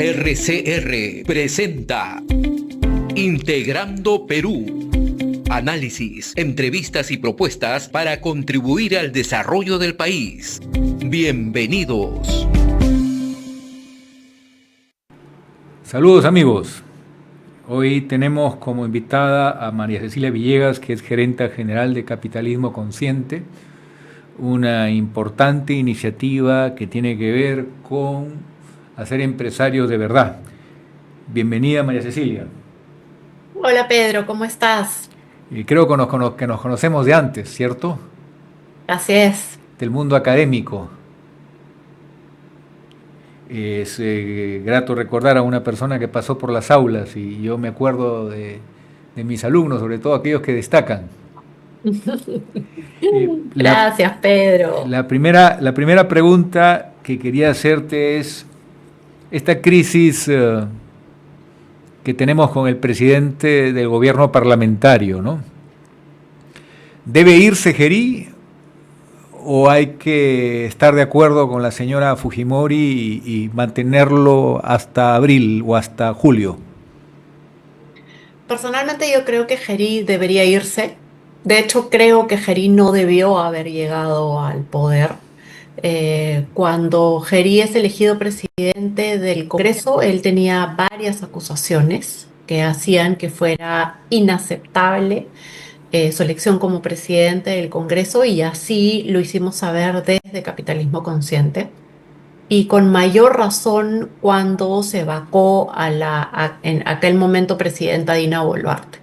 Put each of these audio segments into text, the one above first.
RCR presenta Integrando Perú. Análisis, entrevistas y propuestas para contribuir al desarrollo del país. Bienvenidos. Saludos amigos. Hoy tenemos como invitada a María Cecilia Villegas, que es gerenta general de Capitalismo Consciente, una importante iniciativa que tiene que ver con hacer empresarios de verdad. Bienvenida María Cecilia. Hola Pedro, ¿cómo estás? Creo que nos conocemos de antes, ¿cierto? Así es. Del mundo académico. Es grato recordar a una persona que pasó por las aulas y yo me acuerdo de mis alumnos, sobre todo aquellos que destacan. Gracias, Pedro. La primera pregunta que quería hacerte es esta crisis que tenemos con el presidente del gobierno parlamentario, ¿no? ¿Debe irse Gerí o hay que estar de acuerdo con la señora Fujimori y mantenerlo hasta abril o hasta julio? Personalmente yo creo que Gerí debería irse. De hecho, creo que Gerí no debió haber llegado al poder. Cuando Gerí es elegido presidente del Congreso, él tenía varias acusaciones que hacían que fuera inaceptable su elección como presidente del Congreso, y así lo hicimos saber desde Capitalismo Consciente. Y con mayor razón cuando se vacó en aquel momento presidenta Dina Boluarte.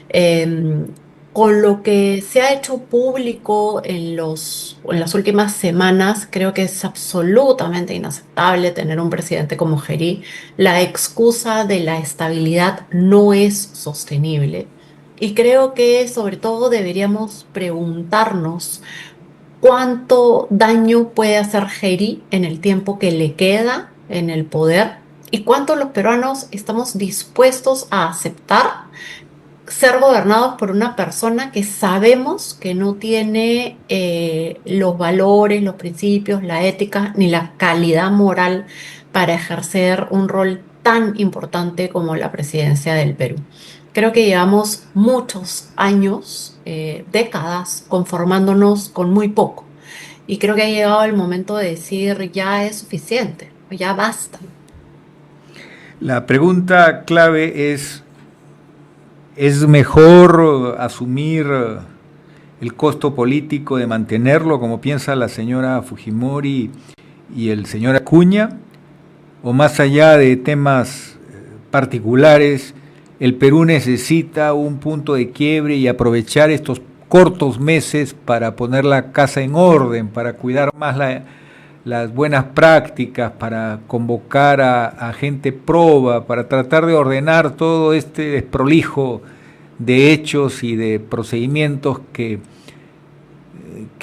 Eh, con lo que se ha hecho público en las últimas semanas, creo que es absolutamente inaceptable tener un presidente como Gerí. La excusa de la estabilidad no es sostenible. Y creo que sobre todo deberíamos preguntarnos cuánto daño puede hacer Gerí en el tiempo que le queda en el poder y cuánto los peruanos estamos dispuestos a aceptar ser gobernados por una persona que sabemos que no tiene los valores, los principios, la ética ni la calidad moral para ejercer un rol tan importante como la presidencia del Perú. Creo que llevamos muchos años, décadas, conformándonos con muy poco. Y creo que ha llegado el momento de decir ya es suficiente, ya basta. La pregunta clave ¿es mejor asumir el costo político de mantenerlo, como piensa la señora Fujimori y el señor Acuña? ¿O más allá de temas particulares, el Perú necesita un punto de quiebre y aprovechar estos cortos meses para poner la casa en orden, para cuidar más las buenas prácticas, para convocar a gente proba, para tratar de ordenar todo este desprolijo de hechos y de procedimientos que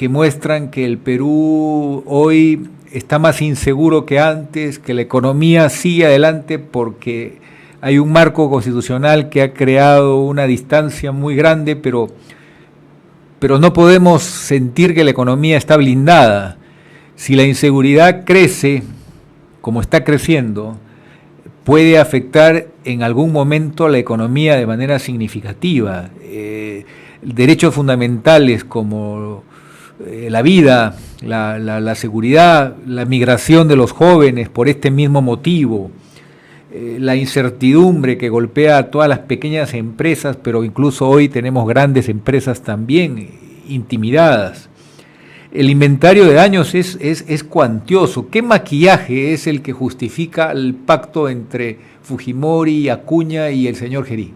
muestran que el Perú hoy está más inseguro que antes, que la economía sigue adelante porque hay un marco constitucional que ha creado una distancia muy grande, pero no podemos sentir que la economía está blindada. Si la inseguridad crece, como está creciendo, puede afectar en algún momento la economía de manera significativa. Derechos fundamentales como la vida, la seguridad, la migración de los jóvenes por este mismo motivo, la incertidumbre que golpea a todas las pequeñas empresas, pero incluso hoy tenemos grandes empresas también intimidadas. El inventario de daños es cuantioso. ¿Qué maquillaje es el que justifica el pacto entre Fujimori, Acuña y el señor Gerí?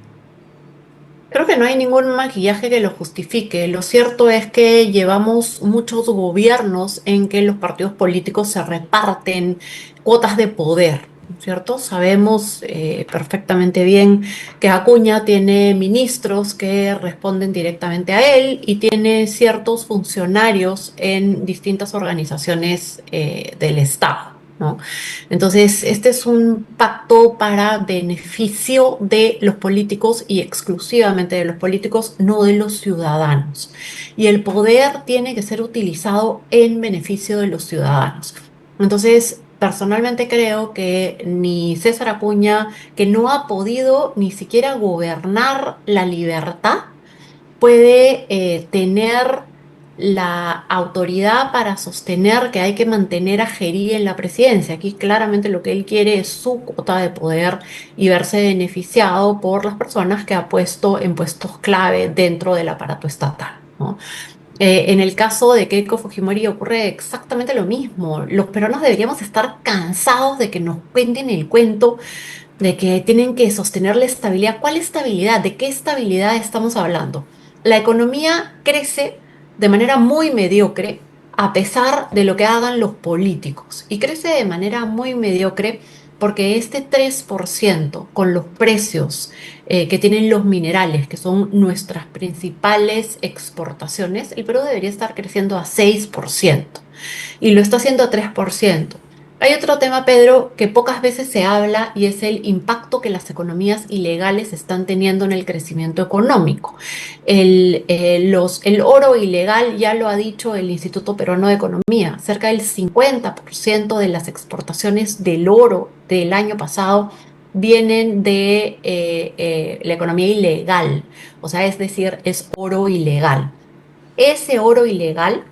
Creo que no hay ningún maquillaje que lo justifique. Lo cierto es que llevamos muchos gobiernos en que los partidos políticos se reparten cuotas de poder, ¿cierto? Sabemos perfectamente bien que Acuña tiene ministros que responden directamente a él y tiene ciertos funcionarios en distintas organizaciones del Estado, ¿no? Entonces, este es un pacto para beneficio de los políticos y exclusivamente de los políticos, no de los ciudadanos. Y el poder tiene que ser utilizado en beneficio de los ciudadanos. Entonces, personalmente creo que ni César Acuña, que no ha podido ni siquiera gobernar la libertad, puede tener la autoridad para sostener que hay que mantener a Gerí en la presidencia. Aquí claramente lo que él quiere es su cuota de poder y verse beneficiado por las personas que ha puesto en puestos clave dentro del aparato estatal, ¿no? En el caso de Keiko Fujimori ocurre exactamente lo mismo. Los peruanos deberíamos estar cansados de que nos cuenten el cuento de que tienen que sostener la estabilidad. ¿Cuál estabilidad? ¿De qué estabilidad estamos hablando? La economía crece de manera muy mediocre a pesar de lo que hagan los políticos. Y crece de manera muy mediocre porque este 3% con los precios que tienen los minerales, que son nuestras principales exportaciones, el Perú debería estar creciendo a 6% y lo está haciendo a 3%. Hay otro tema, Pedro, que pocas veces se habla y es el impacto que las economías ilegales están teniendo en el crecimiento económico. El oro ilegal, ya lo ha dicho el Instituto Peruano de Economía, cerca del 50% de las exportaciones del oro del año pasado vienen de la economía ilegal, o sea, es decir, es oro ilegal. Ese oro ilegal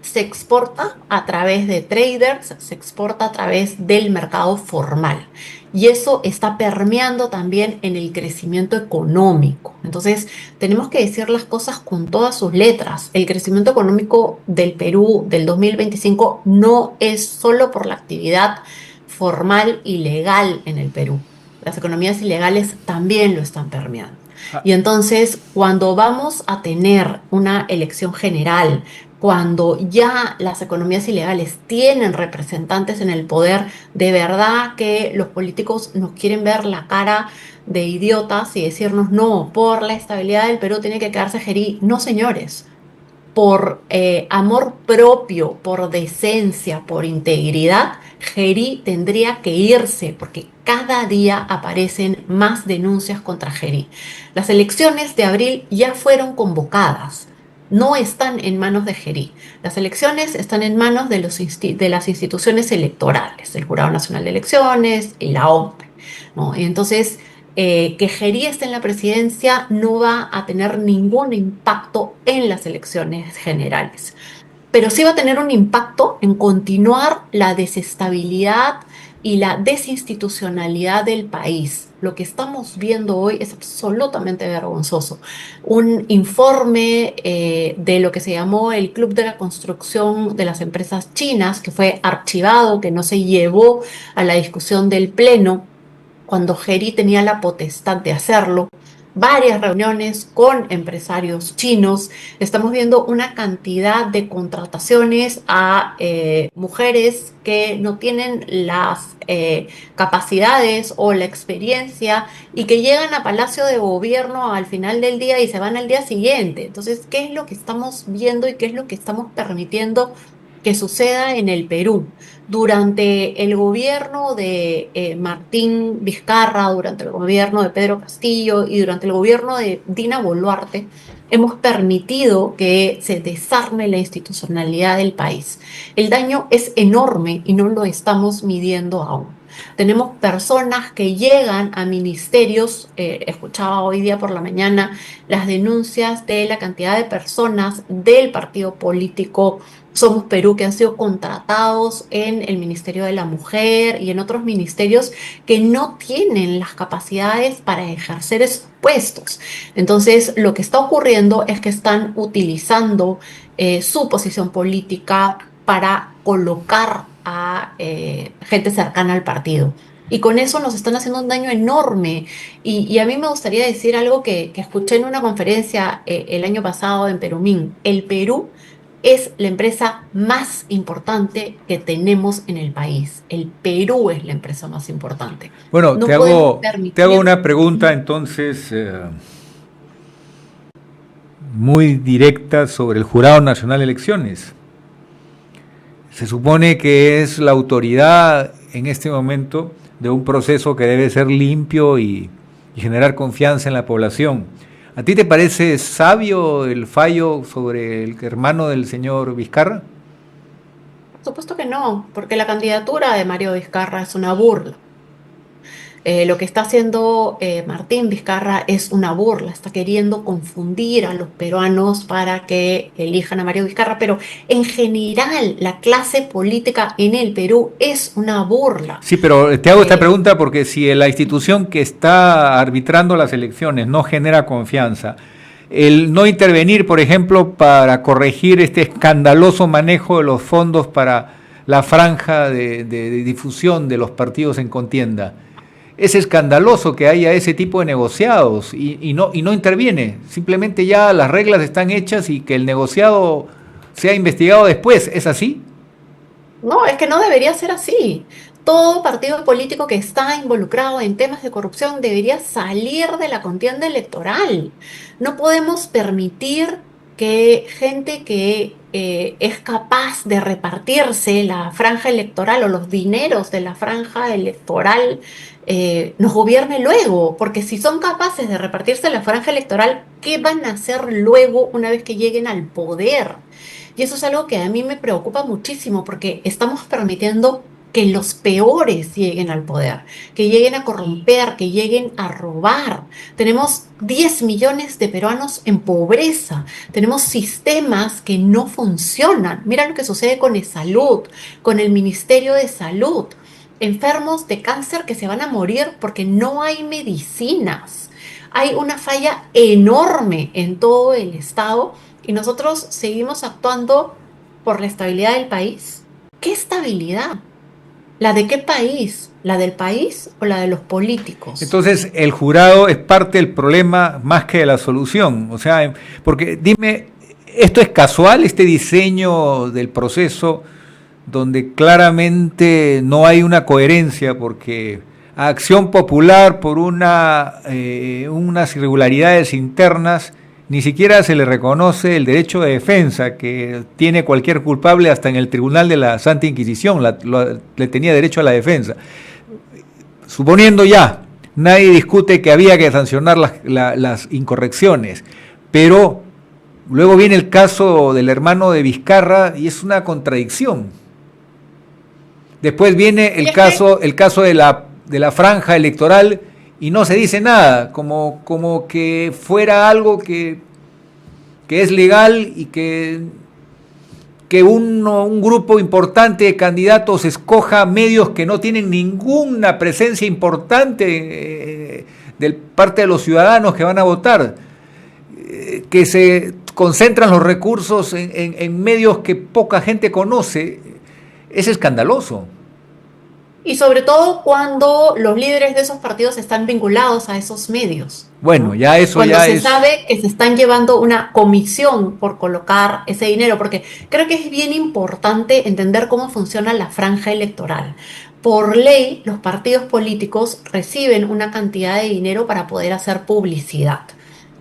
se exporta a través de traders, se exporta a través del mercado formal. Y eso está permeando también en el crecimiento económico. Entonces, tenemos que decir las cosas con todas sus letras. El crecimiento económico del Perú del 2025 no es solo por la actividad formal y legal en el Perú. Las economías ilegales también lo están permeando. Ah, Y entonces, cuando vamos a tener una elección general, cuando ya las economías ilegales tienen representantes en el poder, de verdad que los políticos nos quieren ver la cara de idiotas y decirnos, no, por la estabilidad del Perú tiene que quedarse Gerí. No, señores, por amor propio, por decencia, por integridad, Gerí tendría que irse porque cada día aparecen más denuncias contra Gerí. Las elecciones de abril ya fueron convocadas, no están en manos de Gerí. Las elecciones están en manos de, de las instituciones electorales, el Jurado Nacional de Elecciones y la OMPE, ¿no? Y entonces, que Gerí esté en la presidencia no va a tener ningún impacto en las elecciones generales, pero sí va a tener un impacto en continuar la desestabilidad y la desinstitucionalidad del país. Lo que estamos viendo hoy es absolutamente vergonzoso. Un informe de lo que se llamó el Club de la Construcción de las Empresas Chinas, que fue archivado, que no se llevó a la discusión del Pleno, cuando Gerí tenía la potestad de hacerlo, varias reuniones con empresarios chinos. Estamos viendo una cantidad de contrataciones a mujeres que no tienen las capacidades o la experiencia y que llegan a Palacio de Gobierno al final del día y se van al día siguiente. Entonces, ¿qué es lo que estamos viendo y qué es lo que estamos permitiendo que suceda en el Perú? Durante el gobierno de Martín Vizcarra, durante el gobierno de Pedro Castillo y durante el gobierno de Dina Boluarte, hemos permitido que se desarme la institucionalidad del país. El daño es enorme y no lo estamos midiendo aún. Tenemos personas que llegan a ministerios, escuchaba hoy día por la mañana las denuncias de la cantidad de personas del partido político Somos Perú que han sido contratados en el Ministerio de la Mujer y en otros ministerios que no tienen las capacidades para ejercer esos puestos. Entonces, lo que está ocurriendo es que están utilizando su posición política para colocar a gente cercana al partido. Y con eso nos están haciendo un daño enorme. Y a mí me gustaría decir algo que escuché en una conferencia el año pasado en Perumín. El Perú es la empresa más importante que tenemos en el país. El Perú es la empresa más importante. bueno, No podemos te hago permitir. una pregunta entonces muy directa sobre el Jurado Nacional de Elecciones. Se supone que es la autoridad en este momento de un proceso que debe ser limpio y generar confianza en la población. ¿A ti te parece sabio el fallo sobre el hermano del señor Vizcarra? Supuesto que no, porque la candidatura de Mario Vizcarra es una burla. Lo que está haciendo Martín Vizcarra es una burla, está queriendo confundir a los peruanos para que elijan a Mario Vizcarra, pero en general la clase política en el Perú es una burla. Sí, pero te hago esta pregunta porque si la institución que está arbitrando las elecciones no genera confianza, el no intervenir, por ejemplo, para corregir este escandaloso manejo de los fondos para la franja de difusión de los partidos en contienda, es escandaloso que haya ese tipo de negociados y no interviene, simplemente ya las reglas están hechas y que el negociado sea investigado después, ¿es así? No, es que no debería ser así. Todo partido político que está involucrado en temas de corrupción debería salir de la contienda electoral. No podemos permitir que gente que es capaz de repartirse la franja electoral o los dineros de la franja electoral nos gobierne luego, porque si son capaces de repartirse la franja electoral, ¿qué van a hacer luego una vez que lleguen al poder? Y eso es algo que a mí me preocupa muchísimo porque estamos permitiendo que los peores lleguen al poder, que lleguen a corromper, que lleguen a robar. Tenemos 10 millones de peruanos en pobreza, tenemos sistemas que no funcionan. Mira lo que sucede con ESalud, con el Ministerio de Salud. Enfermos de cáncer que se van a morir porque no hay medicinas. Hay una falla enorme en todo el Estado y nosotros seguimos actuando por la estabilidad del país. ¿Qué estabilidad? ¿La de qué país? ¿La del país o la de los políticos? Entonces, el jurado es parte del problema más que de la solución. O sea, porque dime, ¿esto es casual, este diseño del proceso, donde claramente no hay una coherencia? Porque a Acción Popular, por unas irregularidades internas, ni siquiera se le reconoce el derecho de defensa que tiene cualquier culpable, hasta en el Tribunal de la Santa Inquisición le tenía derecho a la defensa. Suponiendo ya, nadie discute que había que sancionar las incorrecciones, pero luego viene el caso del hermano de Vizcarra y es una contradicción. Después viene el caso de la franja electoral y no se dice nada, como que fuera algo que es legal y que un grupo importante de candidatos escoja medios que no tienen ninguna presencia importante de parte de los ciudadanos que van a votar, que se concentran los recursos en medios que poca gente conoce. Es escandaloso. Y sobre todo cuando los líderes de esos partidos están vinculados a esos medios. Bueno, ¿no? ya eso cuando ya se sabe que se están llevando una comisión por colocar ese dinero, porque creo que es bien importante entender cómo funciona la franja electoral. Por ley, los partidos políticos reciben una cantidad de dinero para poder hacer publicidad.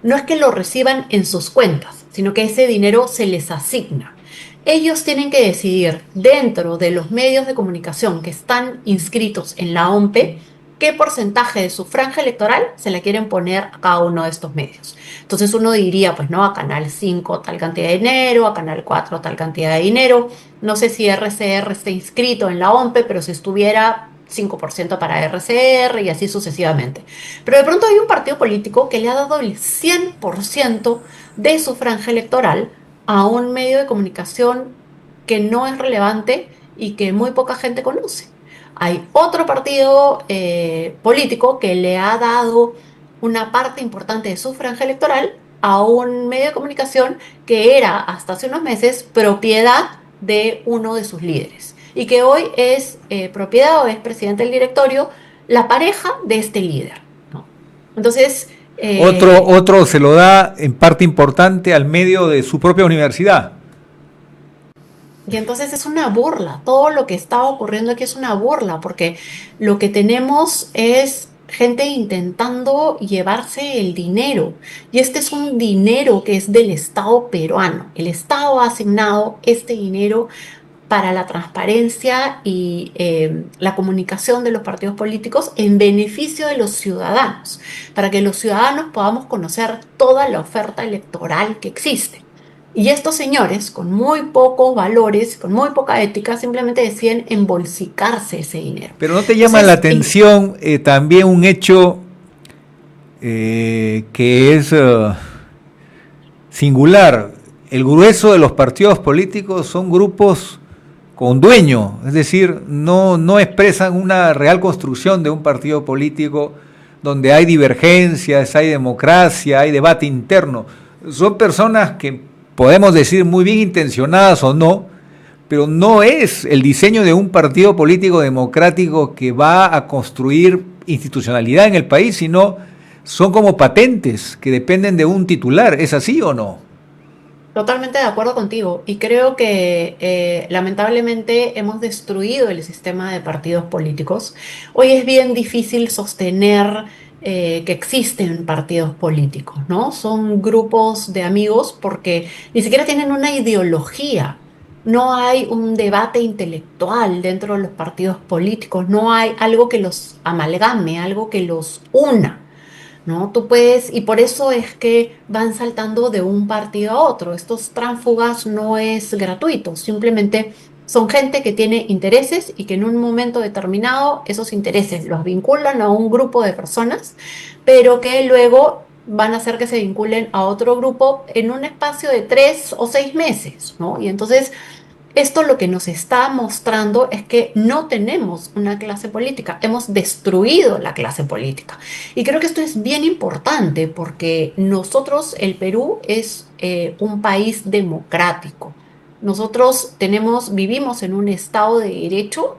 No es que lo reciban en sus cuentas, sino que ese dinero se les asigna. Ellos tienen que decidir dentro de los medios de comunicación que están inscritos en la OMPE qué porcentaje de su franja electoral se la quieren poner a cada uno de estos medios. Entonces uno diría, pues no, a Canal 5 tal cantidad de dinero, a Canal 4 tal cantidad de dinero. No sé si RCR está inscrito en la OMPE, pero si estuviera 5% para RCR y así sucesivamente. Pero de pronto hay un partido político que le ha dado el 100% de su franja electoral a un medio de comunicación que no es relevante y que muy poca gente conoce. Hay otro partido político que le ha dado una parte importante de su franja electoral a un medio de comunicación que era hasta hace unos meses propiedad de uno de sus líderes y que hoy es propiedad o es presidente del directorio, la pareja de este líder, ¿no? Entonces, otro se lo da en parte importante al medio de su propia universidad. Y entonces es una burla, todo lo que está ocurriendo aquí es una burla, porque lo que tenemos es gente intentando llevarse el dinero, y este es un dinero que es del Estado peruano. El Estado ha asignado este dinero para la transparencia y la comunicación de los partidos políticos en beneficio de los ciudadanos, para que los ciudadanos podamos conocer toda la oferta electoral que existe. Y estos señores, con muy pocos valores, con muy poca ética, simplemente deciden embolsicarse ese dinero. Pero ¿no te llama la Entonces, atención también un hecho que es singular? El grueso de los partidos políticos son grupos con dueño, es decir, no expresan una real construcción de un partido político donde hay divergencias, hay democracia, hay debate interno. Son personas que podemos decir muy bien intencionadas o no, pero no es el diseño de un partido político democrático que va a construir institucionalidad en el país, sino son como patentes que dependen de un titular. ¿Es así o no? totalmente de acuerdo contigo y creo que lamentablemente hemos destruido el sistema de partidos políticos. Hoy es bien difícil sostener que existen partidos políticos, ¿no? Son grupos de amigos porque ni siquiera tienen una ideología. No hay un debate intelectual dentro de los partidos políticos, no hay algo que los amalgame, algo que los una. ¿No? Tú puedes, y por eso es que van saltando de un partido a otro. Estos tránsfugas no es gratuito, simplemente son gente que tiene intereses y que en un momento determinado esos intereses los vinculan a un grupo de personas, pero que luego van a hacer que se vinculen a otro grupo en un espacio de 3 o 6 meses, ¿no? Y entonces esto lo que nos está mostrando es que no tenemos una clase política, hemos destruido la clase política. Y creo que esto es bien importante porque nosotros, el Perú, es un país democrático. Nosotros vivimos en un estado de derecho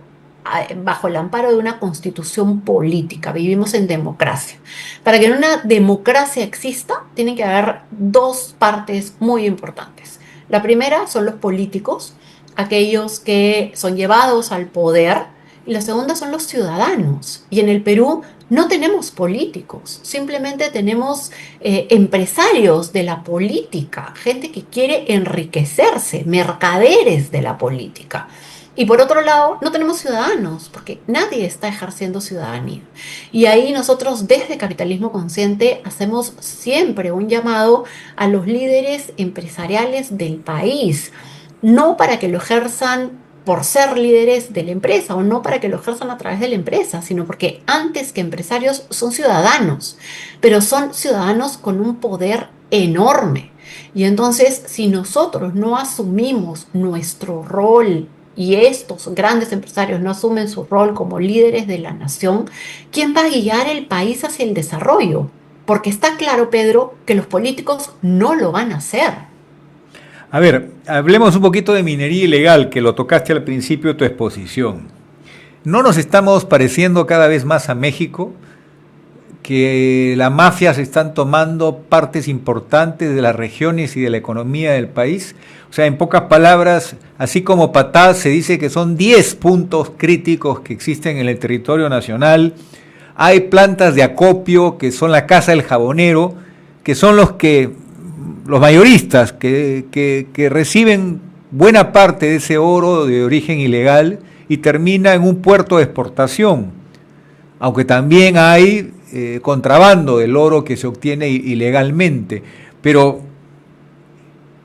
bajo el amparo de una constitución política, vivimos en democracia. Para que una democracia exista, tienen que haber dos partes muy importantes. La primera son los políticos, aquellos que son llevados al poder, y la segunda son los ciudadanos. Y en el Perú no tenemos políticos, simplemente tenemos empresarios de la política, gente que quiere enriquecerse, mercaderes de la política. Y por otro lado, no tenemos ciudadanos, porque nadie está ejerciendo ciudadanía. Y ahí nosotros desde Capitalismo Consciente hacemos siempre un llamado a los líderes empresariales del país, no para que lo ejerzan por ser líderes de la empresa o no para que lo ejerzan a través de la empresa, sino porque antes que empresarios son ciudadanos, pero son ciudadanos con un poder enorme. Y entonces, si nosotros no asumimos nuestro rol y estos grandes empresarios no asumen su rol como líderes de la nación, ¿quién va a guiar el país hacia el desarrollo? Porque está claro, Pedro, que los políticos no lo van a hacer. A ver, hablemos un poquito de minería ilegal, que lo tocaste al principio de tu exposición. ¿No nos estamos pareciendo cada vez más a México? Que las mafias están tomando partes importantes de las regiones y de la economía del país. O sea, en pocas palabras, así como Patá se dice que son 10 puntos críticos que existen en el territorio nacional, hay plantas de acopio que son la Casa del Jabonero, que son los mayoristas que reciben buena parte de ese oro de origen ilegal y termina en un puerto de exportación, aunque también hay contrabando del oro que se obtiene ilegalmente, pero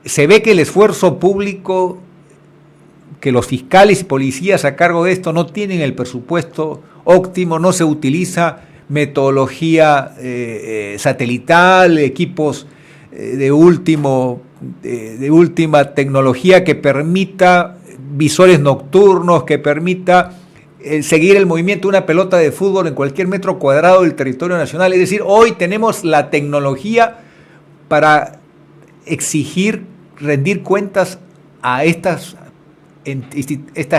se ve que el esfuerzo público, que los fiscales y policías a cargo de esto no tienen el presupuesto óptimo, no se utiliza metodología satelital, equipos de última tecnología que permita visores nocturnos, que permita seguir el movimiento de una pelota de fútbol en cualquier metro cuadrado del territorio nacional. Es decir, hoy tenemos la tecnología para exigir, rendir cuentas a esta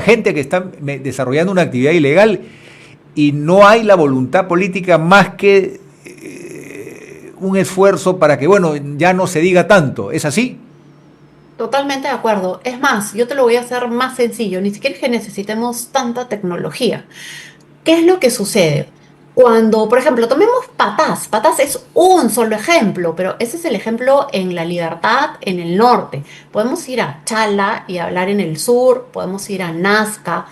gente que está desarrollando una actividad ilegal, y no hay la voluntad política más que un esfuerzo para que, bueno, ya no se diga tanto. ¿Es así? Totalmente de acuerdo. Es más, yo te lo voy a hacer más sencillo. Ni siquiera es que necesitemos tanta tecnología. ¿Qué es lo que sucede? Cuando, por ejemplo, tomemos Patás. Patás es un solo ejemplo, pero ese es el ejemplo en La Libertad, en el norte. Podemos ir a Chala y hablar en el sur, podemos ir a Nazca.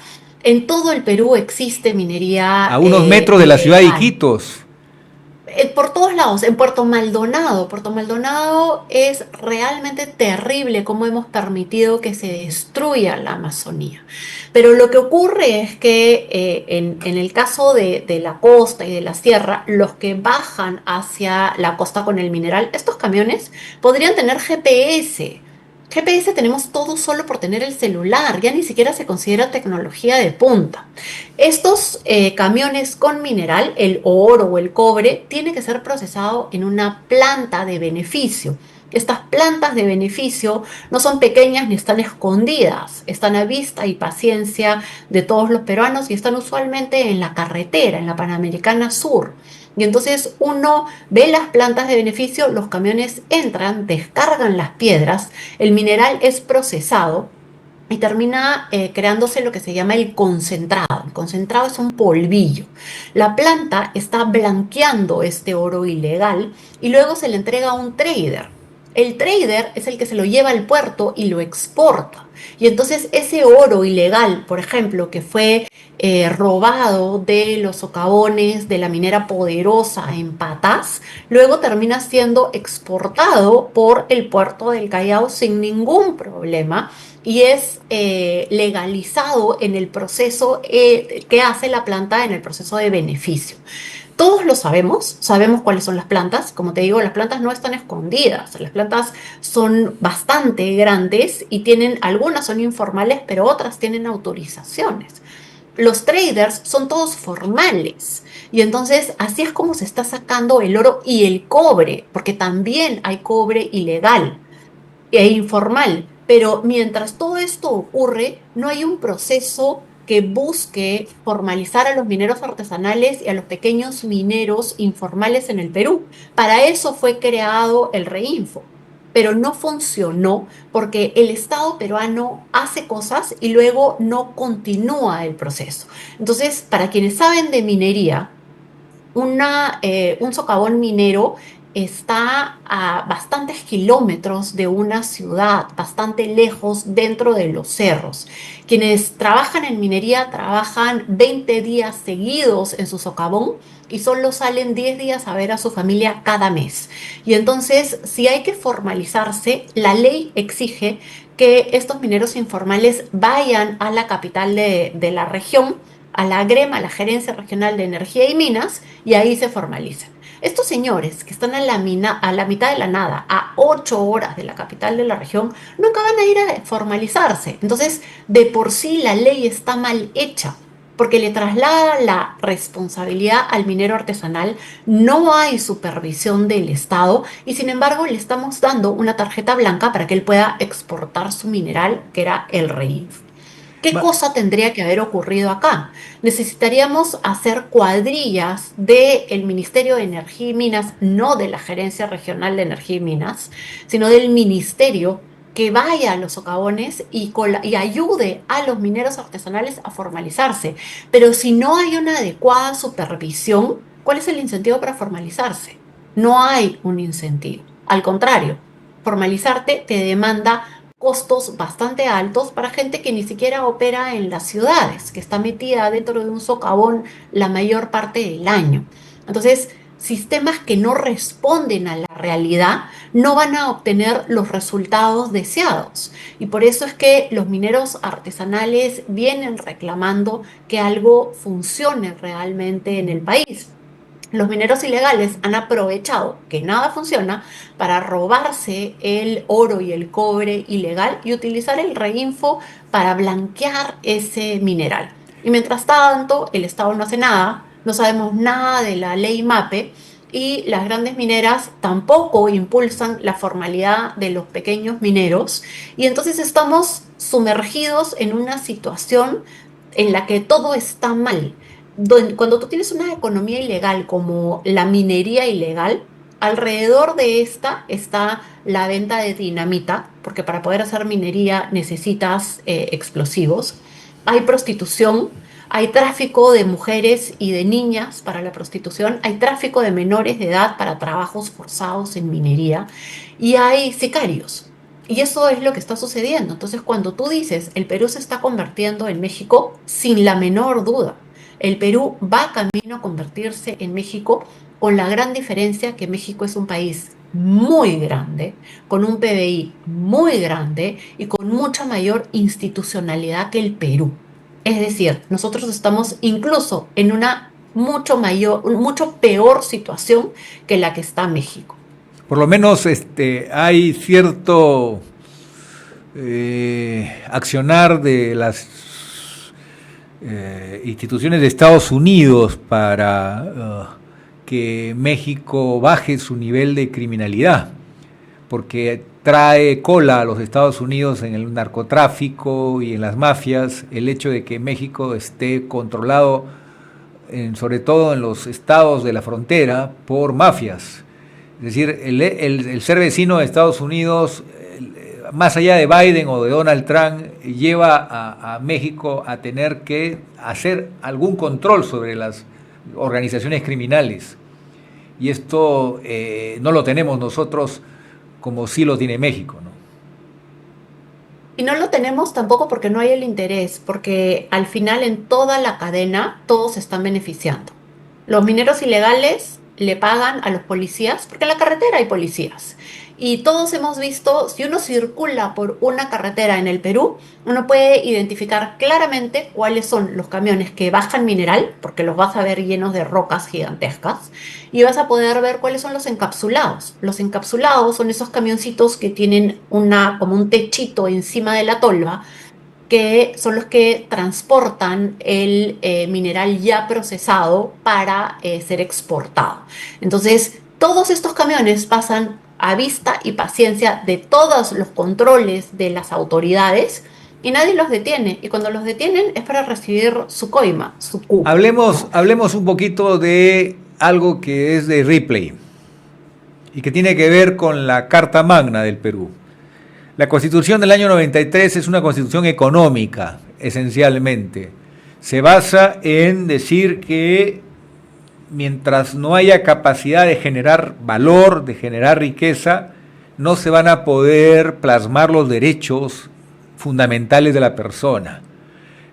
En todo el Perú existe minería A unos metros de la ciudad de ilegal. Iquitos. Por todos lados, en Puerto Maldonado es realmente terrible cómo hemos permitido que se destruya la Amazonía. Pero lo que ocurre es que en el caso de la costa y de la sierra, los que bajan hacia la costa con el mineral, estos camiones podrían tener GPS. GPS tenemos todo solo por tener el celular, ya ni siquiera se considera tecnología de punta. Estos camiones con mineral, el oro o el cobre, tiene que ser procesado en una planta de beneficio. Estas plantas de beneficio no son pequeñas ni están escondidas, están a vista y paciencia de todos los peruanos y están usualmente en la carretera, en la Panamericana Sur. Y entonces uno ve las plantas de beneficio, los camiones entran, descargan las piedras, el mineral es procesado y termina creándose lo que se llama el concentrado. El concentrado es un polvillo. La planta está blanqueando este oro ilegal y luego se le entrega a un trader. El trader es el que se lo lleva al puerto y lo exporta. Y entonces ese oro ilegal, por ejemplo, que fue robado de los socavones de la minera Poderosa en Patas, luego termina siendo exportado por el puerto del Callao sin ningún problema y es legalizado en el proceso que hace la planta en el proceso de beneficio. Todos lo sabemos, sabemos cuáles son las plantas. Como te digo, las plantas no están escondidas. Las plantas son bastante grandes y tienen, algunas son informales, pero otras tienen autorizaciones. Los traders son todos formales y entonces así es como se está sacando el oro y el cobre, porque también hay cobre ilegal e informal. Pero mientras todo esto ocurre, no hay un proceso que busque formalizar a los mineros artesanales y a los pequeños mineros informales en el Perú. Para eso fue creado el Reinfo, pero no funcionó porque el Estado peruano hace cosas y luego no continúa el proceso. Entonces, para quienes saben de minería, un socavón minero está a bastantes kilómetros de una ciudad, bastante lejos dentro de los cerros. Quienes trabajan en minería trabajan 20 días seguidos en su socavón y solo salen 10 días a ver a su familia cada mes. Y entonces, si hay que formalizarse, la ley exige que estos mineros informales vayan a la capital de la región, a la GREMA, a la Gerencia Regional de Energía y Minas, y ahí se formalizan. Estos señores que están a la mitad de la nada, a 8 horas de la capital de la región, nunca van a ir a formalizarse. Entonces, de por sí la ley está mal hecha, porque le traslada la responsabilidad al minero artesanal, no hay supervisión del Estado y sin embargo le estamos dando una tarjeta blanca para que él pueda exportar su mineral, que era el REIF. ¿Qué cosa tendría que haber ocurrido acá? Necesitaríamos hacer cuadrillas del Ministerio de Energía y Minas, no de la Gerencia Regional de Energía y Minas, sino del Ministerio que vaya a los socavones y ayude a los mineros artesanales a formalizarse. Pero si no hay una adecuada supervisión, ¿cuál es el incentivo para formalizarse? No hay un incentivo. Al contrario, formalizarte te demanda costos bastante altos para gente que ni siquiera opera en las ciudades, que está metida dentro de un socavón la mayor parte del año. Entonces, sistemas que no responden a la realidad no van a obtener los resultados deseados. Y por eso es que los mineros artesanales vienen reclamando que algo funcione realmente en el país. Los mineros ilegales han aprovechado que nada funciona para robarse el oro y el cobre ilegal y utilizar el reinfo para blanquear ese mineral. Y mientras tanto, el Estado no hace nada, no sabemos nada de la ley MAPE y las grandes mineras tampoco impulsan la formalidad de los pequeños mineros y entonces estamos sumergidos en una situación en la que todo está mal. Cuando tú tienes una economía ilegal como la minería ilegal, alrededor de esta está la venta de dinamita, porque para poder hacer minería necesitas explosivos. Hay prostitución, hay tráfico de mujeres y de niñas para la prostitución, hay tráfico de menores de edad para trabajos forzados en minería y hay sicarios. Y eso es lo que está sucediendo. Entonces, cuando tú dices el Perú se está convirtiendo en México, sin la menor duda. El Perú va camino a convertirse en México, con la gran diferencia que México es un país muy grande, con un PBI muy grande y con mucha mayor institucionalidad que el Perú. Es decir, nosotros estamos incluso en una mucho peor situación que la que está México. Por lo menos hay cierto accionar de las instituciones de Estados Unidos para que México baje su nivel de criminalidad, porque trae cola a los Estados Unidos en el narcotráfico y en las mafias el hecho de que México esté controlado, sobre todo en los estados de la frontera, por mafias. Es decir, el ser vecino de Estados Unidos, más allá de Biden o de Donald Trump, lleva a México a tener que hacer algún control sobre las organizaciones criminales. Y esto no lo tenemos nosotros como sí lo tiene México, ¿no? Y no lo tenemos tampoco porque no hay el interés, porque al final en toda la cadena todos se están beneficiando. Los mineros ilegales le pagan a los policías, porque en la carretera hay policías. Y todos hemos visto, si uno circula por una carretera en el Perú, uno puede identificar claramente cuáles son los camiones que bajan mineral, porque los vas a ver llenos de rocas gigantescas, y vas a poder ver cuáles son los encapsulados. Los encapsulados son esos camioncitos que tienen como un techito encima de la tolva, que son los que transportan el mineral ya procesado para ser exportado. Entonces, todos estos camiones pasan a vista y paciencia de todos los controles de las autoridades y nadie los detiene. Y cuando los detienen es para recibir su coima, su cupo. Hablemos un poquito de algo que es de Ripley y que tiene que ver con la Carta Magna del Perú. La Constitución del año 93 es una constitución económica, esencialmente. Se basa en decir que mientras no haya capacidad de generar valor, de generar riqueza, no se van a poder plasmar los derechos fundamentales de la persona.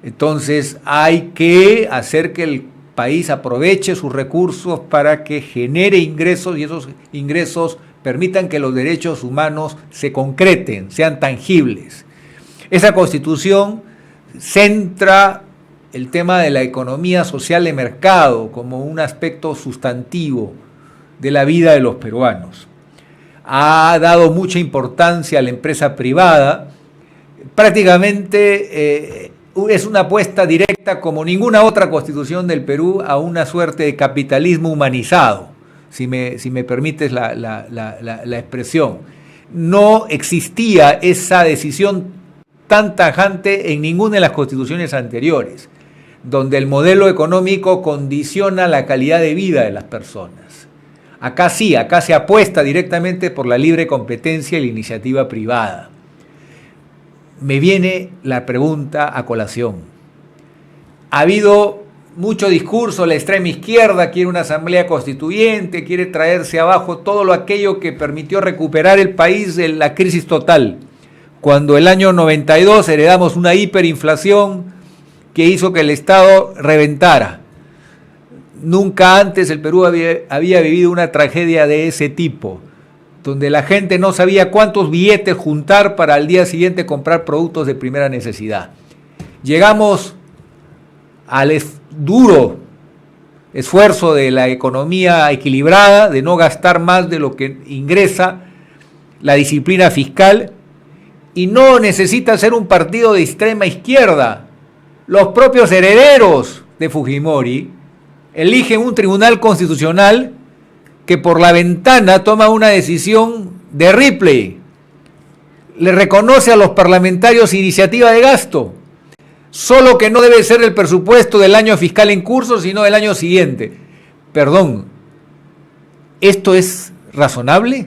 Entonces hay que hacer que el país aproveche sus recursos para que genere ingresos y esos ingresos permitan que los derechos humanos se concreten, sean tangibles. Esa Constitución centra el tema de la economía social de mercado como un aspecto sustantivo de la vida de los peruanos. Ha dado mucha importancia a la empresa privada. Prácticamente es una apuesta directa, como ninguna otra constitución del Perú, a una suerte de capitalismo humanizado, si me permites la expresión. No existía esa decisión tan tajante en ninguna de las constituciones anteriores, donde el modelo económico condiciona la calidad de vida de las personas. Acá sí, acá se apuesta directamente por la libre competencia y la iniciativa privada. Me viene la pregunta a colación. Ha habido mucho discurso, la extrema izquierda quiere una asamblea constituyente, quiere traerse abajo todo aquello que permitió recuperar el país de la crisis total. Cuando el año 92 heredamos una hiperinflación que hizo que el Estado reventara. Nunca antes el Perú había vivido una tragedia de ese tipo, donde la gente no sabía cuántos billetes juntar para al día siguiente comprar productos de primera necesidad. Llegamos al duro esfuerzo de la economía equilibrada, de no gastar más de lo que ingresa, la disciplina fiscal, y no necesita ser un partido de extrema izquierda. Los propios herederos de Fujimori eligen un tribunal constitucional que por la ventana toma una decisión de Ripley. Le reconoce a los parlamentarios iniciativa de gasto, solo que no debe ser el presupuesto del año fiscal en curso, sino del año siguiente. Perdón, ¿esto es razonable?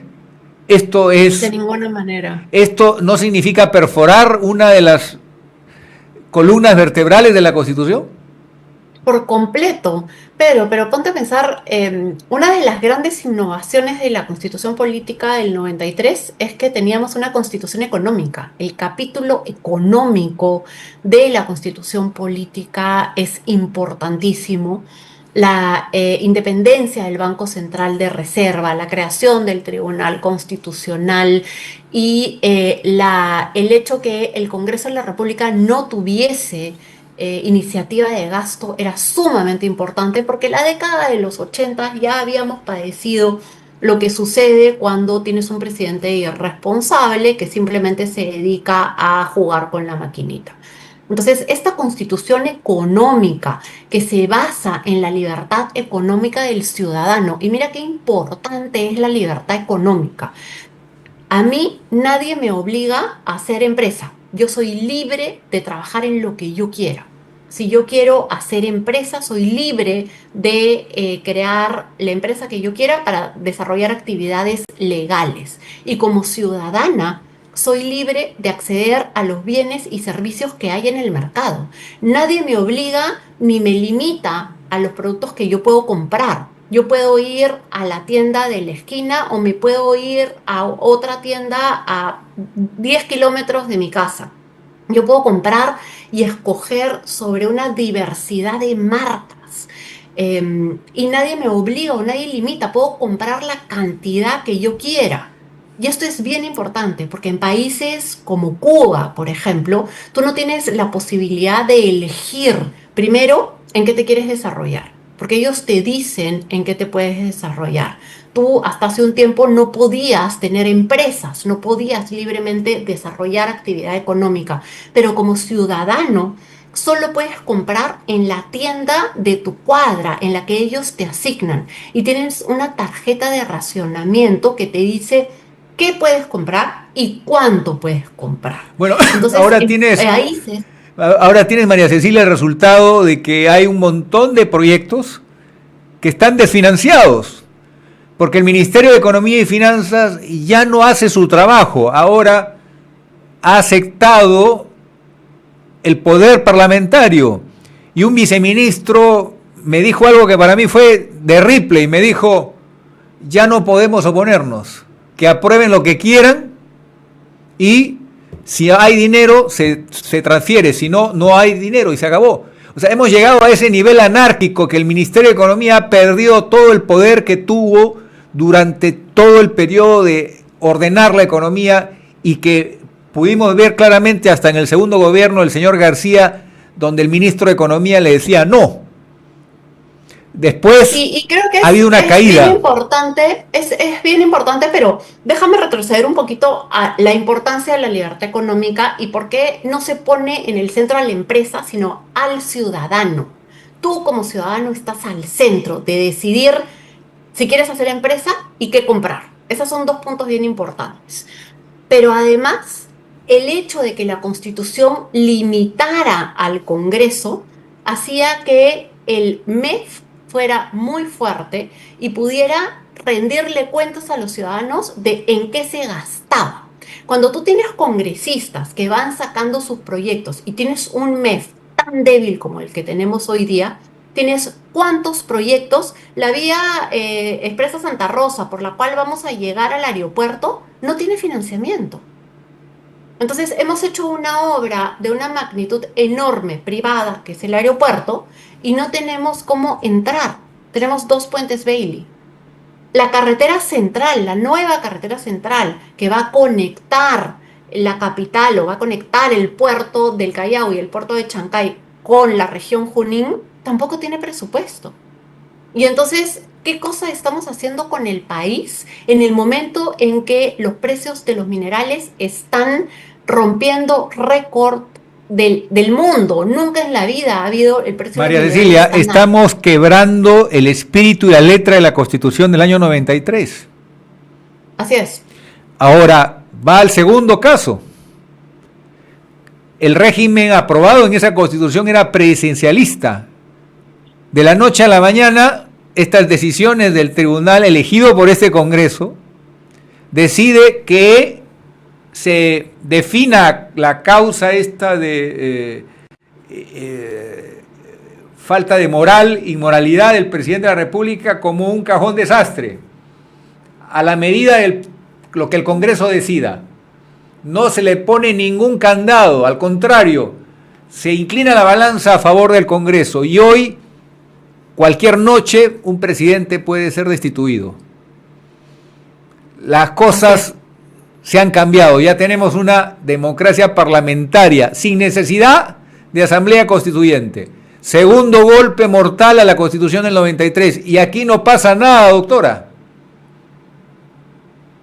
¿Esto es... De ninguna manera. ¿Esto no significa perforar una de las columnas vertebrales de la Constitución? Por completo, pero ponte a pensar, una de las grandes innovaciones de la Constitución Política del 93 es que teníamos una Constitución económica. El capítulo económico de la Constitución Política es importantísimo. La independencia del Banco Central de Reserva, la creación del Tribunal Constitucional y el hecho que el Congreso de la República no tuviese iniciativa de gasto era sumamente importante porque la década de los 80 ya habíamos padecido lo que sucede cuando tienes un presidente irresponsable que simplemente se dedica a jugar con la maquinita. Entonces, esta constitución económica que se basa en la libertad económica del ciudadano, y mira qué importante es la libertad económica. A mí nadie me obliga a hacer empresa. Yo soy libre de trabajar en lo que yo quiera. Si yo quiero hacer empresa, soy libre de crear la empresa que yo quiera para desarrollar actividades legales. Y como ciudadana, soy libre de acceder a los bienes y servicios que hay en el mercado. Nadie me obliga ni me limita a los productos que yo puedo comprar. Yo puedo ir a la tienda de la esquina o me puedo ir a otra tienda a 10 kilómetros de mi casa. Yo puedo comprar y escoger sobre una diversidad de marcas. Y nadie me obliga o nadie limita. Puedo comprar la cantidad que yo quiera. Y esto es bien importante porque en países como Cuba, por ejemplo, tú no tienes la posibilidad de elegir primero en qué te quieres desarrollar, porque ellos te dicen en qué te puedes desarrollar. Tú hasta hace un tiempo no podías tener empresas, no podías libremente desarrollar actividad económica, pero como ciudadano solo puedes comprar en la tienda de tu cuadra, en la que ellos te asignan, y tienes una tarjeta de racionamiento que te dice qué puedes comprar y cuánto puedes comprar. Bueno, Entonces, ahora tienes, María Cecilia, el resultado de que hay un montón de proyectos que están desfinanciados, porque el Ministerio de Economía y Finanzas ya no hace su trabajo, ahora ha aceptado el poder parlamentario, y un viceministro me dijo algo que para mí fue de Ripley, me dijo, ya no podemos oponernos, que aprueben lo que quieran y si hay dinero se transfiere, si no, no hay dinero y se acabó. O sea, hemos llegado a ese nivel anárquico que el Ministerio de Economía ha perdido todo el poder que tuvo durante todo el periodo de ordenar la economía y que pudimos ver claramente hasta en el segundo gobierno del señor García, donde el ministro de Economía le decía no. Después y creo que ha habido una caída. Es bien importante, pero déjame retroceder un poquito a la importancia de la libertad económica y por qué no se pone en el centro a la empresa, sino al ciudadano. Tú como ciudadano estás al centro de decidir si quieres hacer empresa y qué comprar. Esos son dos puntos bien importantes. Pero además, el hecho de que la Constitución limitara al Congreso hacía que el MEF fuera muy fuerte y pudiera rendirle cuentas a los ciudadanos de en qué se gastaba. Cuando tú tienes congresistas que van sacando sus proyectos y tienes un MEF tan débil como el que tenemos hoy día, tienes cuántos proyectos, la vía Expresa Santa Rosa por la cual vamos a llegar al aeropuerto no tiene financiamiento. Entonces hemos hecho una obra de una magnitud enorme, privada, que es el aeropuerto, y no tenemos cómo entrar. Tenemos 2 puentes Bailey. La carretera central, la nueva carretera central, que va a conectar la capital o va a conectar el puerto del Callao y el puerto de Chancay con la región Junín, tampoco tiene presupuesto. Y entonces, ¿qué cosa estamos haciendo con el país en el momento en que los precios de los minerales están rompiendo récord del mundo? Nunca en la vida ha habido el precio María de los Cecilia, minerales tan estamos quebrando el espíritu y la letra de la Constitución del año 93. Así es. Ahora, va al segundo caso. El régimen aprobado en esa Constitución era presidencialista. De la noche a la mañana, estas decisiones del tribunal elegido por este Congreso decide que se defina la causa esta de falta de moral, inmoralidad del presidente de la República como un cajón desastre, a la medida de lo que el Congreso decida. No se le pone ningún candado, al contrario, se inclina la balanza a favor del Congreso y hoy, cualquier noche, un presidente puede ser destituido. Las cosas se han cambiado, ya tenemos una democracia parlamentaria sin necesidad de asamblea constituyente. Segundo golpe mortal a la Constitución del 93 y aquí no pasa nada, doctora.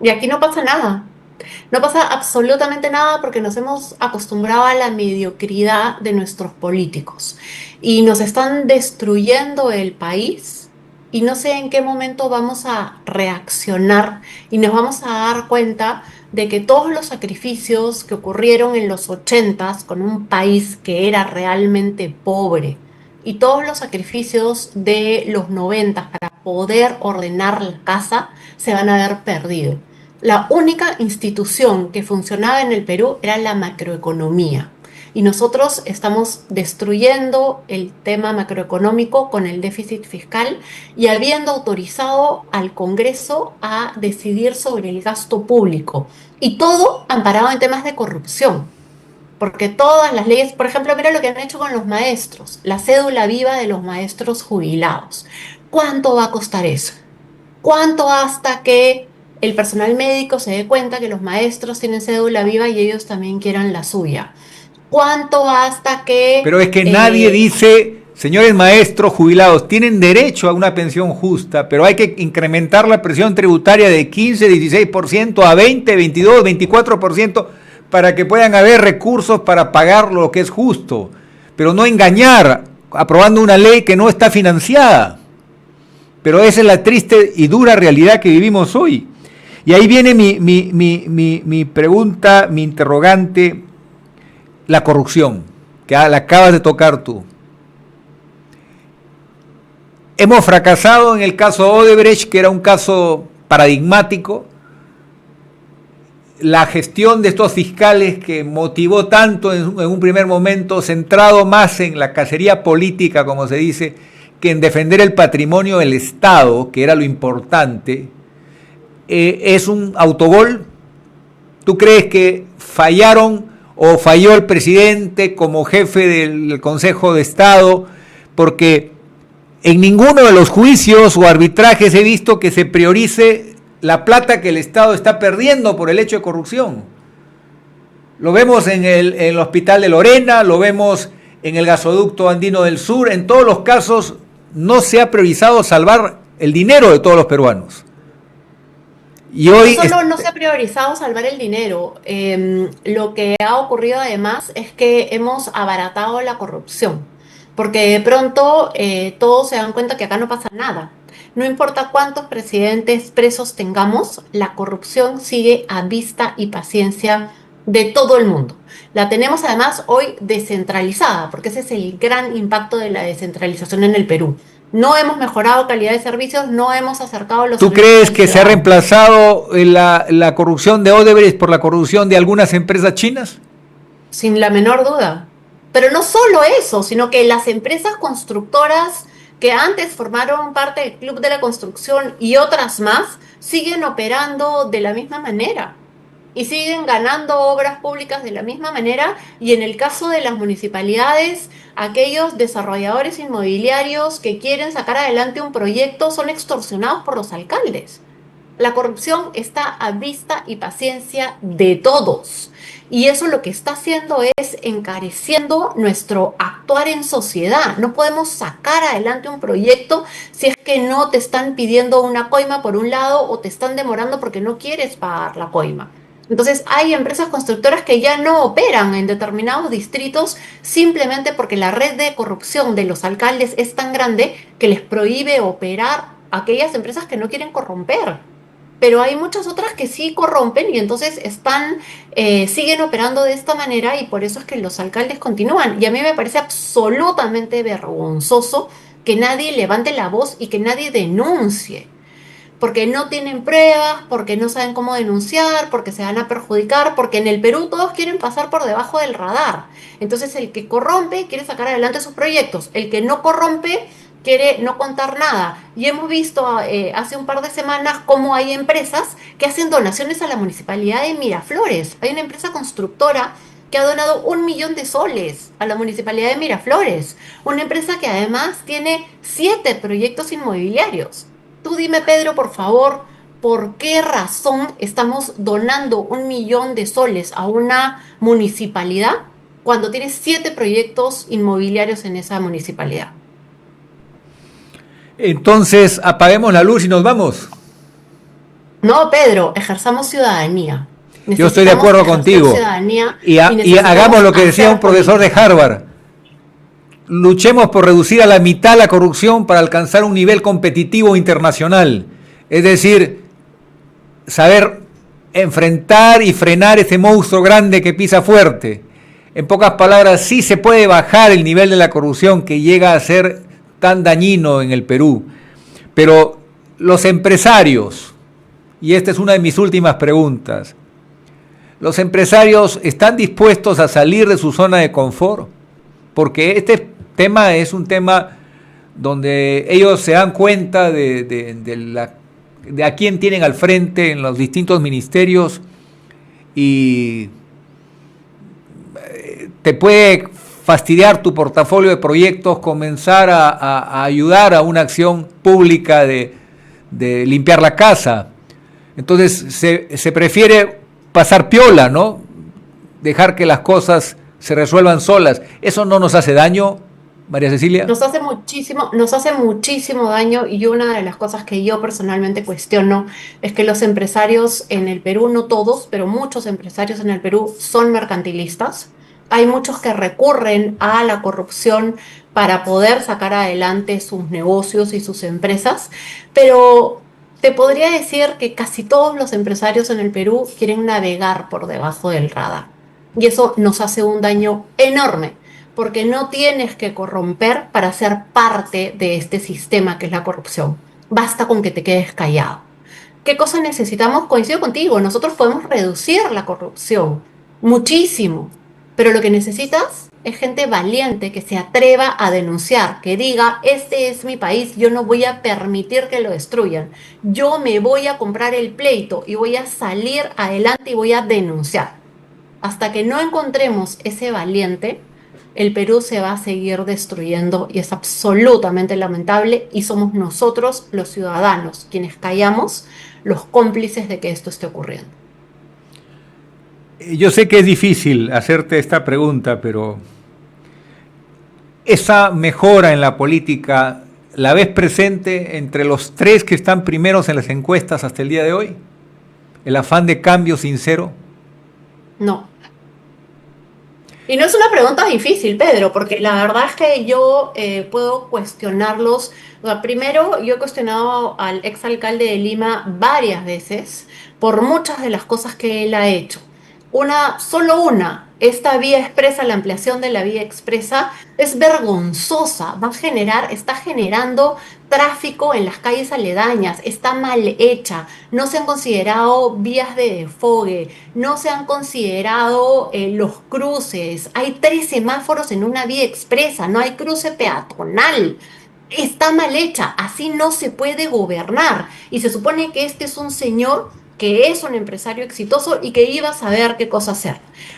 Y aquí no pasa nada. No pasa absolutamente nada porque nos hemos acostumbrado a la mediocridad de nuestros políticos y nos están destruyendo el país y no sé en qué momento vamos a reaccionar y nos vamos a dar cuenta de que todos los sacrificios que ocurrieron en los 80s con un país que era realmente pobre y todos los sacrificios de los 90s para poder ordenar la casa se van a ver perdido. La única institución que funcionaba en el Perú era la macroeconomía y nosotros estamos destruyendo el tema macroeconómico con el déficit fiscal y habiendo autorizado al Congreso a decidir sobre el gasto público y todo amparado en temas de corrupción. Porque todas las leyes, por ejemplo, mira lo que han hecho con los maestros, la cédula viva de los maestros jubilados. ¿Cuánto va a costar eso? ¿Cuánto hasta que el personal médico se dé cuenta que los maestros tienen cédula viva y ellos también quieran la suya? ¿Cuánto hasta que... Pero es que nadie dice, señores maestros jubilados, tienen derecho a una pensión justa, pero hay que incrementar la presión tributaria de 15, 16% a 20, 22, 24% para que puedan haber recursos para pagar lo que es justo, pero no engañar aprobando una ley que no está financiada. Pero esa es la triste y dura realidad que vivimos hoy. Y ahí viene mi pregunta, mi interrogante, la corrupción, que la acabas de tocar tú. Hemos fracasado en el caso Odebrecht, que era un caso paradigmático. La gestión de estos fiscales que motivó tanto en un primer momento, centrado más en la cacería política, como se dice, que en defender el patrimonio del Estado, que era lo importante, es un autogol. ¿Tú crees que fallaron o falló el presidente como jefe del Consejo de Estado? Porque en ninguno de los juicios o arbitrajes he visto que se priorice la plata que el Estado está perdiendo por el hecho de corrupción. Lo vemos en el Hospital de Lorena, lo vemos en el gasoducto andino del sur. En todos los casos no se ha priorizado salvar el dinero de todos los peruanos. Y hoy no solo no se ha priorizado salvar el dinero, lo que ha ocurrido además es que hemos abaratado la corrupción, porque de pronto todos se dan cuenta que acá no pasa nada. No importa cuántos presidentes presos tengamos, la corrupción sigue a vista y paciencia de todo el mundo. La tenemos además hoy descentralizada, porque ese es el gran impacto de la descentralización en el Perú. No hemos mejorado calidad de servicios, no hemos acercado los... ¿Tú crees que se ha reemplazado la corrupción de Odebrecht por la corrupción de algunas empresas chinas? Sin la menor duda. Pero no solo eso, sino que las empresas constructoras que antes formaron parte del Club de la Construcción y otras más, siguen operando de la misma manera. Y siguen ganando obras públicas de la misma manera, y en el caso de las municipalidades, aquellos desarrolladores inmobiliarios que quieren sacar adelante un proyecto son extorsionados por los alcaldes. La corrupción está a vista y paciencia de todos, y eso lo que está haciendo es encareciendo nuestro actuar en sociedad. No podemos sacar adelante un proyecto si es que no te están pidiendo una coima por un lado o te están demorando porque no quieres pagar la coima. Entonces hay empresas constructoras que ya no operan en determinados distritos simplemente porque la red de corrupción de los alcaldes es tan grande que les prohíbe operar a aquellas empresas que no quieren corromper. Pero hay muchas otras que sí corrompen y entonces siguen operando de esta manera, y por eso es que los alcaldes continúan. Y a mí me parece absolutamente vergonzoso que nadie levante la voz y que nadie denuncie. porque no tienen pruebas, porque no saben cómo denunciar, porque se van a perjudicar, porque en el Perú todos quieren pasar por debajo del radar. Entonces el que corrompe quiere sacar adelante sus proyectos, el que no corrompe quiere no contar nada. Y hemos visto hace un par de semanas cómo hay empresas que hacen donaciones a la municipalidad de Miraflores. Hay una empresa constructora que ha donado 1 millón de soles a la municipalidad de Miraflores. Una empresa que además tiene 7 proyectos inmobiliarios. Tú dime, Pedro, por favor, ¿por qué razón estamos donando 1 millón de soles a una municipalidad cuando tiene 7 proyectos inmobiliarios en esa municipalidad? Entonces, apaguemos la luz y nos vamos. No, Pedro, ejerzamos ciudadanía. Yo estoy de acuerdo contigo. Y hagamos lo que decía un profesor de Harvard. Luchemos por reducir a la mitad la corrupción para alcanzar un nivel competitivo internacional. Es decir, saber enfrentar y frenar ese monstruo grande que pisa fuerte. En pocas palabras, sí se puede bajar el nivel de la corrupción que llega a ser tan dañino en el Perú. Pero los empresarios, y esta es una de mis últimas preguntas, ¿los empresarios están dispuestos a salir de su zona de confort? Porque este tema es un tema donde ellos se dan cuenta de a quién tienen al frente en los distintos ministerios y te puede fastidiar tu portafolio de proyectos, comenzar a ayudar a una acción pública de limpiar la casa. Entonces se prefiere pasar piola, ¿no? Dejar que las cosas se resuelvan solas. ¿Eso no nos hace daño, María Cecilia? Nos hace muchísimo daño, y una de las cosas que yo personalmente cuestiono es que los empresarios en el Perú, no todos, pero muchos empresarios en el Perú son mercantilistas. Hay muchos que recurren a la corrupción para poder sacar adelante sus negocios y sus empresas, pero te podría decir que casi todos los empresarios en el Perú quieren navegar por debajo del radar. Y eso nos hace un daño enorme, porque no tienes que corromper para ser parte de este sistema que es la corrupción. Basta con que te quedes callado. ¿Qué cosa necesitamos? Coincido contigo, nosotros podemos reducir la corrupción muchísimo, pero lo que necesitas es gente valiente que se atreva a denunciar, que diga, este es mi país, yo no voy a permitir que lo destruyan. Yo me voy a comprar el pleito y voy a salir adelante y voy a denunciar. Hasta que no encontremos ese valiente, el Perú se va a seguir destruyendo y es absolutamente lamentable, y somos nosotros, los ciudadanos, quienes callamos, los cómplices de que esto esté ocurriendo. Yo sé que es difícil hacerte esta pregunta, pero esa mejora en la política, ¿la ves presente entre los 3 que están primeros en las encuestas hasta el día de hoy? ¿El afán de cambio sincero? No. Y no es una pregunta difícil, Pedro, porque la verdad es que yo puedo cuestionarlos. O sea, primero, yo he cuestionado al exalcalde de Lima varias veces por muchas de las cosas que él ha hecho. Solo una, esta vía expresa, la ampliación de la vía expresa es vergonzosa, está generando tráfico en las calles aledañas, está mal hecha, no se han considerado vías de desfogue, no se han considerado los cruces, hay 3 semáforos en una vía expresa, no hay cruce peatonal. Está mal hecha, así no se puede gobernar, y se supone que este es un señor que es un empresario exitoso y que iba a saber qué cosa hacer.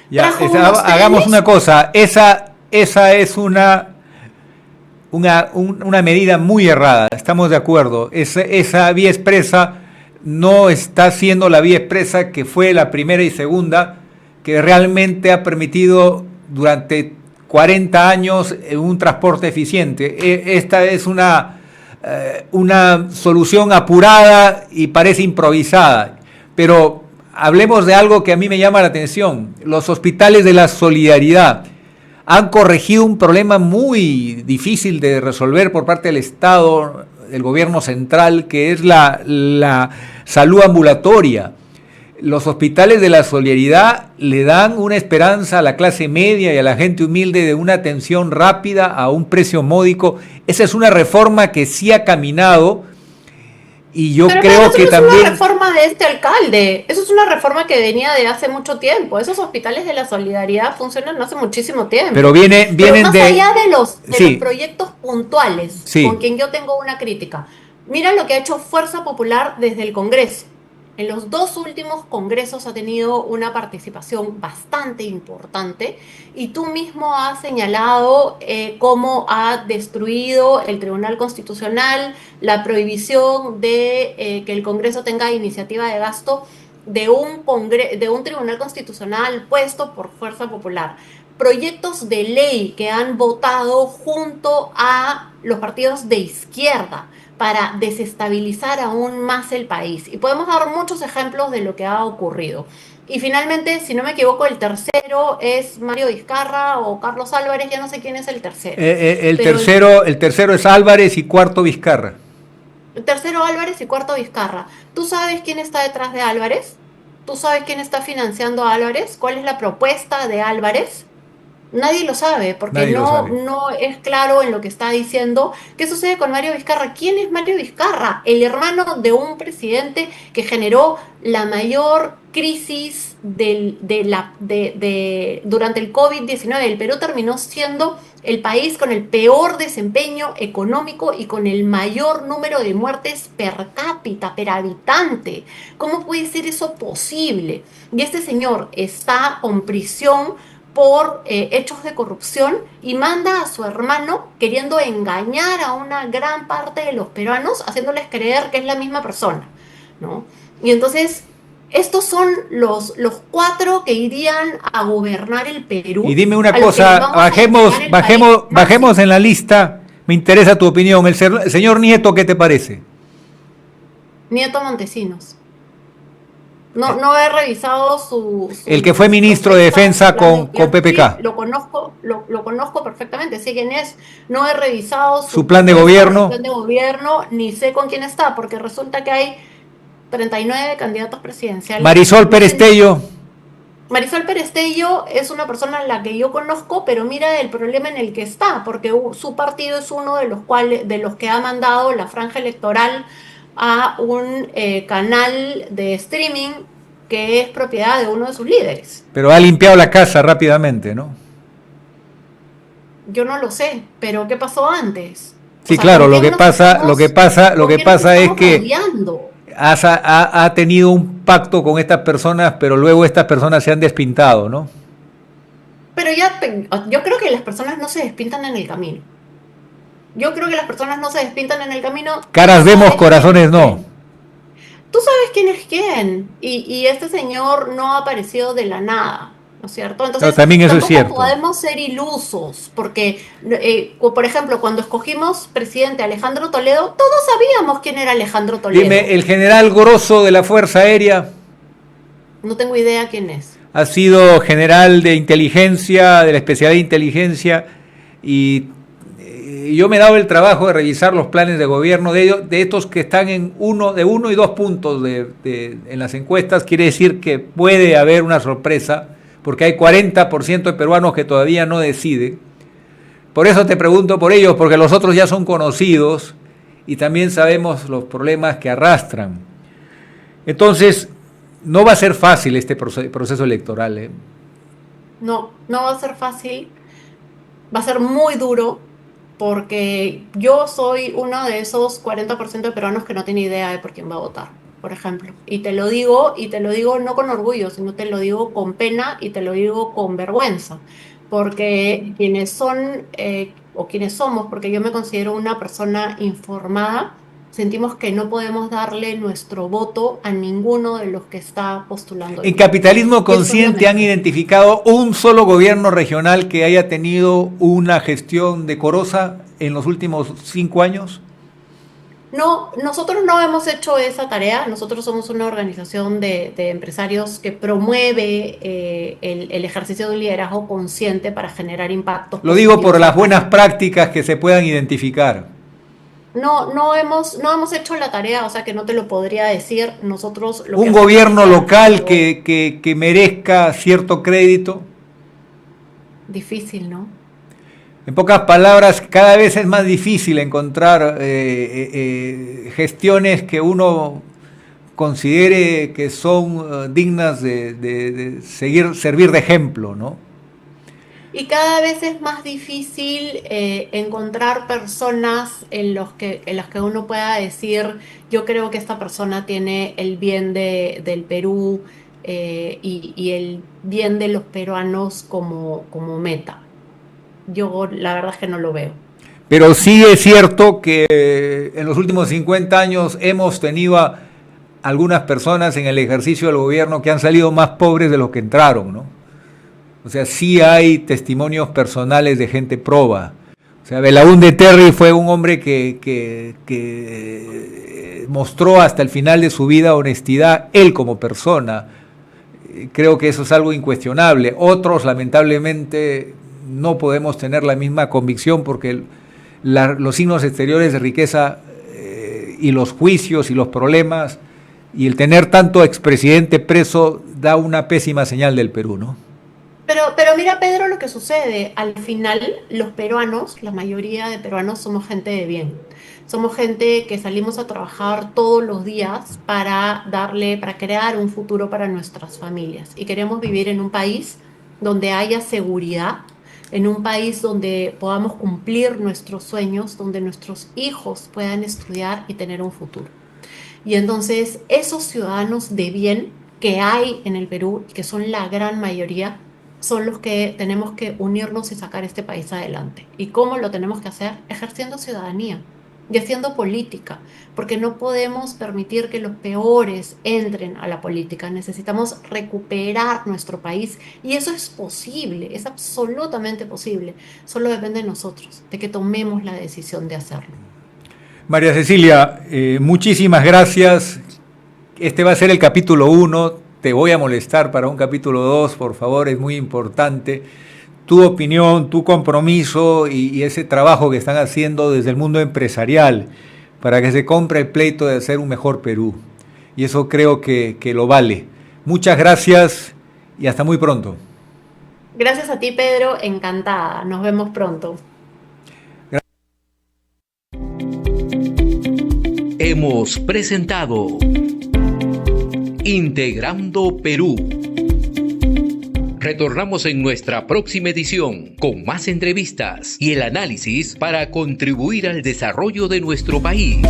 Ya, hagamos una cosa, esa es una medida muy errada, estamos de acuerdo. Esa vía expresa no está siendo la vía expresa que fue la primera y segunda, que realmente ha permitido durante 40 años un transporte eficiente. Esta es una solución apurada y parece improvisada. Pero hablemos de algo que a mí me llama la atención. Los hospitales de la solidaridad han corregido un problema muy difícil de resolver por parte del Estado, del gobierno central, que es la salud ambulatoria. Los hospitales de la solidaridad le dan una esperanza a la clase media y a la gente humilde de una atención rápida a un precio módico. Esa es una reforma que sí ha caminado Y yo Pero creo eso que no es una también, reforma de este alcalde, eso es una reforma que venía de hace mucho tiempo. Esos hospitales de la solidaridad funcionan hace muchísimo pero tiempo. Pero vienen más allá de, de los sí, proyectos puntuales, con sí. quien yo tengo una crítica, mira lo que ha hecho Fuerza Popular desde el Congreso. En los dos últimos congresos ha tenido una participación bastante importante y tú mismo has señalado cómo ha destruido el Tribunal Constitucional, la prohibición de que el Congreso tenga iniciativa de gasto de un Tribunal Constitucional puesto por Fuerza Popular. Proyectos de ley que han votado junto a los partidos de izquierda para desestabilizar aún más el país. Y podemos dar muchos ejemplos de lo que ha ocurrido. Y finalmente, si no me equivoco, el tercero es Mario Vizcarra o Carlos Álvarez, ya no sé quién es el tercero. Pero El tercero es Álvarez y cuarto Vizcarra. el tercero Álvarez y cuarto Vizcarra. ¿Tú sabes quién está detrás de Álvarez? ¿Tú sabes quién está financiando a Álvarez? ¿Cuál es la propuesta de Álvarez? Nadie lo sabe, porque Nadie lo sabe. no es claro en lo que está diciendo. ¿Qué sucede con Mario Vizcarra? ¿Quién es Mario Vizcarra? El hermano de un presidente que generó la mayor crisis durante el COVID-19. El Perú terminó siendo el país con el peor desempeño económico y con el mayor número de muertes per cápita, per habitante. ¿Cómo puede ser eso posible? Y este señor está con prisión por hechos de corrupción y manda a su hermano queriendo engañar a una gran parte de los peruanos, haciéndoles creer que es la misma persona, ¿no? Y entonces, estos son los cuatro que irían a gobernar el Y Perú, dime una a los que les cosa, vamos a entregar el país más. bajemos en la lista, me interesa tu opinión. El señor Nieto, ¿qué te parece? Nieto Montesinos. No he revisado El que fue su ministro de propuesta, su Defensa plan de con gobierno. Sí, PPK. lo conozco perfectamente, sé quién es. No he revisado Su su plan de propuesta, su gobierno. plan de gobierno, ni sé con quién está, porque resulta que hay 39 candidatos presidenciales. Marisol No sé. Perestello. Marisol Perestello es una persona a la que yo conozco, pero mira el problema en el que está, porque su partido es uno de los que ha mandado la franja electoral a un canal de streaming que es propiedad de uno de sus líderes. Pero ha limpiado la casa rápidamente, ¿no? Yo no lo sé, pero ¿qué pasó antes? O Sí, sea, claro, ¿con quién nos lo con que quién nos pasa es estamos que rodeando? ha tenido un pacto con estas personas, pero luego estas personas se han despintado, ¿no? Pero ya, yo creo que las personas no se despintan en el camino. Yo creo que las personas no se despintan en el camino. Tú Caras vemos, sabes quién es corazones no. quién. Tú sabes quién es quién. Y este señor no ha aparecido de la nada, ¿no es cierto? No, Entonces, también eso es tampoco cierto. podemos ser ilusos, porque, por ejemplo, cuando escogimos presidente a Alejandro Toledo, todos sabíamos quién era Alejandro Dime, Toledo. el general Grosso de la Fuerza Aérea No tengo idea quién es. ha sido general de inteligencia, de la especialidad de inteligencia, y yo me he dado el trabajo de revisar los planes de gobierno de ellos, de estos que están de 1 y 2 puntos en las encuestas. Quiere decir que puede haber una sorpresa, porque hay 40% de peruanos que todavía no deciden. Por eso te pregunto por ellos, porque los otros ya son conocidos y también sabemos los problemas que arrastran. Entonces, no va a ser fácil este proceso electoral, ¿eh? No va a ser fácil, va a ser muy duro, porque yo soy uno de esos 40% de peruanos que no tiene idea de por quién va a votar, por ejemplo. Y te lo digo no con orgullo, sino te lo digo con pena y te lo digo con vergüenza, porque quienes son, o quienes somos, porque yo me considero una persona informada, sentimos que no podemos darle nuestro voto a ninguno de los que está postulando hoy En día. Capitalismo Y eso es Consciente han lamentable. identificado un solo gobierno regional que haya tenido una gestión decorosa en los últimos 5 años. No, nosotros no hemos hecho esa tarea. Nosotros somos una organización de empresarios que promueve el ejercicio de un liderazgo consciente para generar impactos Lo digo por positivos las al buenas país. prácticas que se puedan identificar. No hemos hecho la tarea, o sea que no te lo podría decir. Nosotros lo que Un hacemos es gobierno local algo que merezca cierto crédito. difícil, ¿no? En pocas palabras, cada vez es más difícil encontrar gestiones que uno considere que son dignas de servir de ejemplo, ¿no? Y cada vez es más difícil encontrar personas en las que uno pueda decir, yo creo que esta persona tiene el bien del Perú y el bien de los peruanos como meta. Yo la verdad es que no lo veo. Pero sí es cierto que en los últimos 50 años hemos tenido a algunas personas en el ejercicio del gobierno que han salido más pobres de los que entraron, ¿no? O sea, sí hay testimonios personales de gente proba. O sea, Belaúnde Terry fue un hombre que mostró hasta el final de su vida honestidad, él como persona. Creo que eso es algo incuestionable. Otros, lamentablemente, no podemos tener la misma convicción porque los signos exteriores de riqueza y los juicios y los problemas y el tener tanto expresidente preso da una pésima señal del Perú, ¿no? Pero mira, Pedro, lo que sucede. Al final, los peruanos, la mayoría de peruanos somos gente de bien. Somos gente que salimos a trabajar todos los días para crear un futuro para nuestras familias. Y queremos vivir en un país donde haya seguridad, en un país donde podamos cumplir nuestros sueños, donde nuestros hijos puedan estudiar y tener un futuro. Y entonces, esos ciudadanos de bien que hay en el Perú, que son la gran mayoría, son los que tenemos que unirnos y sacar este país adelante. ¿Y cómo lo tenemos que hacer? Ejerciendo ciudadanía y haciendo política, porque no podemos permitir que los peores entren a la política. Necesitamos recuperar nuestro país y eso es posible, es absolutamente posible. Solo depende de nosotros, de que tomemos la decisión de hacerlo. María Cecilia, muchísimas gracias. Este va a ser el capítulo 1. Te voy a molestar para un capítulo 2, por favor, es muy importante. Tu opinión, tu compromiso y ese trabajo que están haciendo desde el mundo empresarial para que se compre el pleito de hacer un mejor Perú. Y eso creo que lo vale. Muchas gracias y hasta muy pronto. Gracias a ti, Pedro, encantada. Nos vemos pronto. Hemos presentado Integrando Perú. Retornamos en nuestra próxima edición con más entrevistas y el análisis para contribuir al desarrollo de nuestro país.